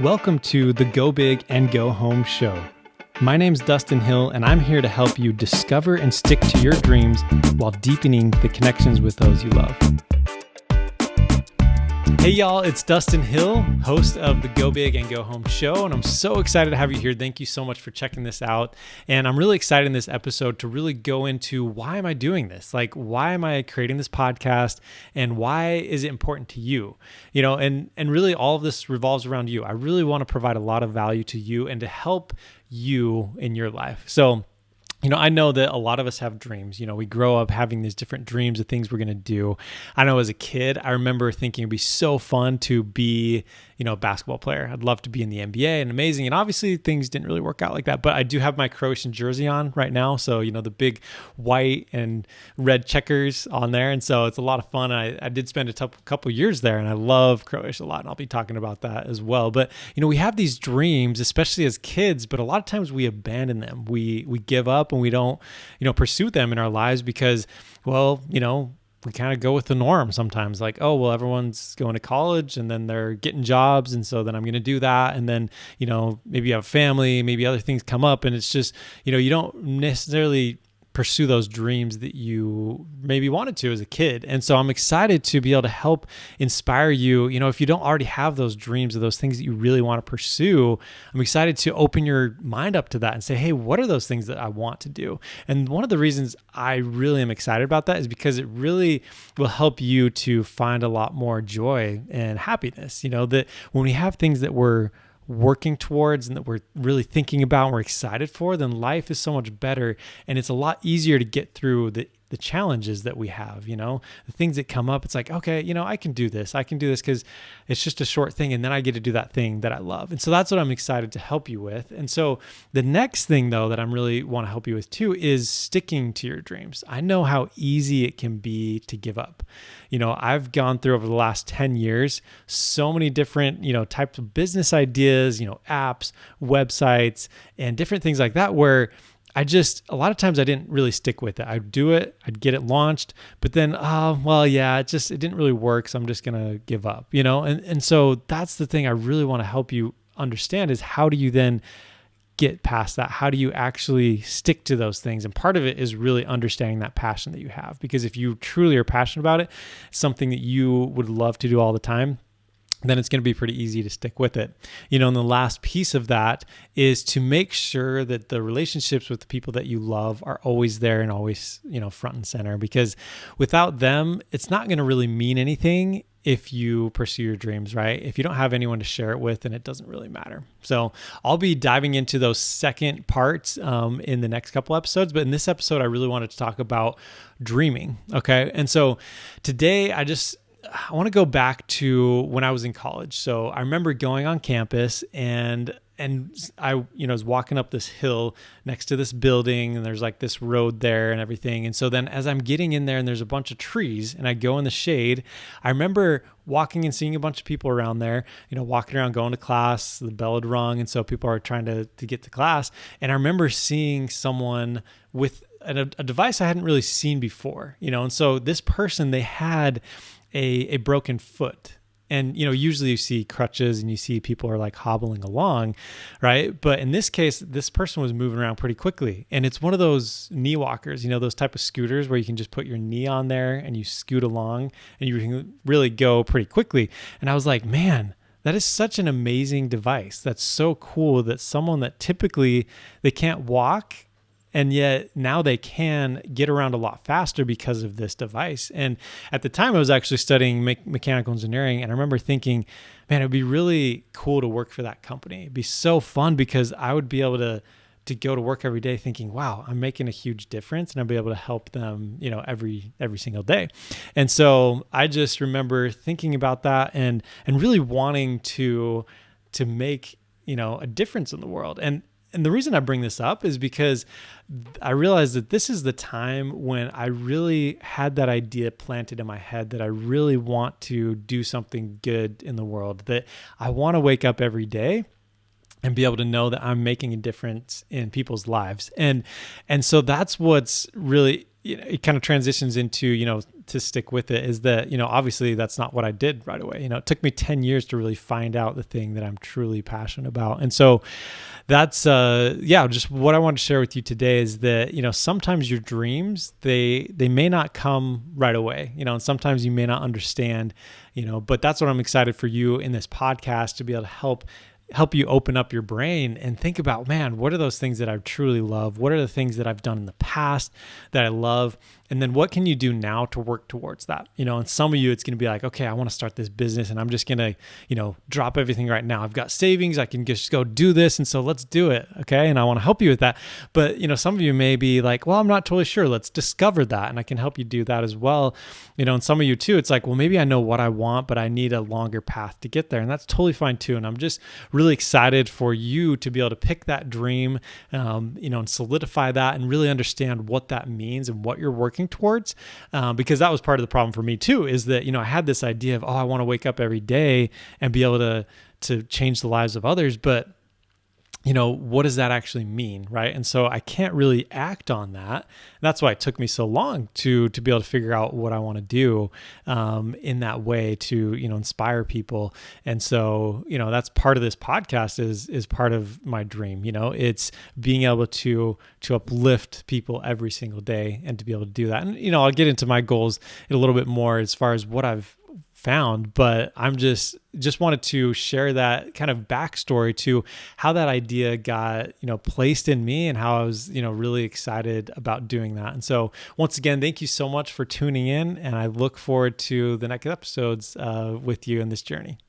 Welcome to the Go Big and Go Home show. My name's Dustin Hill, and I'm here to help you discover and stick to your dreams while deepening the connections with those you love. Hey y'all, it's Dustin Hill, host of the Go Big and Go Home show, and I'm so excited to have you here. Thank you so much for checking this out. And I'm really excited in this episode to really go into why am I doing this? Like, why am I creating this podcast, and why is it important to you? You know, and really all of this revolves around you. I really want to provide a lot of value to you and to help you in your life. So, you know, I know that a lot of us have dreams. You know, we grow up having these different dreams of things we're going to do. I know as a kid, I remember thinking it'd be so fun to be, you know, a basketball player. I'd love to be in the NBA and amazing. And obviously things didn't really work out like that, but I do have my Croatian jersey on right now. So, you know, the big white and red checkers on there. And so it's a lot of fun. I did spend a couple years there, and I love Croatia a lot. And I'll be talking about that as well. But, you know, we have these dreams, especially as kids, but a lot of times we abandon them. We give up and we don't, you know, pursue them in our lives because, well, you know, we kind of go with the norm sometimes, like, oh, well, everyone's going to college and then they're getting jobs. And so then I'm going to do that. And then, you know, maybe you have a family, maybe other things come up, and it's just, you know, you don't necessarily pursue those dreams that you maybe wanted to as a kid. And so I'm excited to be able to help inspire you. You know, if you don't already have those dreams or those things that you really want to pursue, I'm excited to open your mind up to that and say, hey, what are those things that I want to do? And one of the reasons I really am excited about that is because it really will help you to find a lot more joy and happiness. You know, that when we have things that we're working towards and that we're really thinking about and we're excited for, then life is so much better, and it's a lot easier to get through the challenges that we have. You know, the things that come up, it's like, okay, you know, I can do this because it's just a short thing, and then I get to do that thing that I love. And so that's what I'm excited to help you with. And so the next thing though that I really want to help you with too is sticking to your dreams. I know how easy it can be to give up. You know, I've gone through over the last 10 years so many different, you know, types of business ideas, you know, apps, websites, and different things like that, where a lot of times I didn't really stick with it. I'd do it, I'd get it launched, but then, it didn't really work. So I'm just going to give up, you know? And so that's the thing I really want to help you understand is, how do you then get past that? How do you actually stick to those things? And part of it is really understanding that passion that you have, because if you truly are passionate about it, something that you would love to do all the time, then it's going to be pretty easy to stick with it. You know, and the last piece of that is to make sure that the relationships with the people that you love are always there and always, you know, front and center, because without them, it's not going to really mean anything if you pursue your dreams, right? If you don't have anyone to share it with, then it doesn't really matter. So I'll be diving into those second parts in the next couple episodes. But in this episode, I really wanted to talk about dreaming. Okay. And so today I want to go back to when I was in college. So I remember going on campus and I, you know, was walking up this hill next to this building, and there's like this road there and everything. And so then as I'm getting in there and there's a bunch of trees and I go in the shade, I remember walking and seeing a bunch of people around there, you know, walking around, going to class, the bell had rung. And so people are trying to get to class. And I remember seeing someone with a device I hadn't really seen before, you know? And so this person, they had a broken foot. And, you know, usually you see crutches and you see people are like hobbling along, right? But in this case, this person was moving around pretty quickly. And it's one of those knee walkers, you know, those type of scooters where you can just put your knee on there and you scoot along and you can really go pretty quickly. And I was like, man, that is such an amazing device. That's so cool that someone that typically they can't walk, and yet now they can get around a lot faster because of this device. And at the time I was actually studying mechanical engineering. And I remember thinking, man, it'd be really cool to work for that company. It'd be so fun because I would be able to go to work every day thinking, wow, I'm making a huge difference, and I'll be able to help them, you know, every single day. And so I just remember thinking about that and really wanting to make, you know, a difference in the world. And the reason I bring this up is because I realized that this is the time when I really had that idea planted in my head that I really want to do something good in the world, that I want to wake up every day and be able to know that I'm making a difference in people's lives. And so that's what's really, you know, it kind of transitions into, you know, to stick with it is that, obviously that's not what I did right away. It took me 10 years to really find out the thing that I'm truly passionate about. And so that's, just what I wanted to share with you today is that, sometimes your dreams, they may not come right away, and sometimes you may not understand, but that's what I'm excited for you in this podcast to be able to help you open up your brain and think about, man, what are those things that I truly love? What are the things that I've done in the past that I love? And then what can you do now to work towards that? And some of you, it's going to be like, okay, I want to start this business and I'm just going to, drop everything right now. I've got savings. I can just go do this. And so let's do it. Okay. And I want to help you with that. But, some of you may be like, well, I'm not totally sure. Let's discover that. And I can help you do that as well. And some of you too, it's like, well, maybe I know what I want, but I need a longer path to get there. And that's totally fine too. And I'm just really excited for you to be able to pick that dream, and solidify that and really understand what that means and what you're working towards, because that was part of the problem for me too, is that, I had this idea of, I want to wake up every day and be able to change the lives of others. But what does that actually mean, right? And so I can't really act on that. That's why it took me so long to be able to figure out what I want to do in that way to, inspire people. And so, that's part of this podcast is part of my dream. It's being able to uplift people every single day and to be able to do that. And, I'll get into my goals a little bit more as far as what I've found, but I'm just wanted to share that kind of backstory to how that idea got, placed in me and how I was, really excited about doing that. And so once again, thank you so much for tuning in, and I look forward to the next episodes with you in this journey.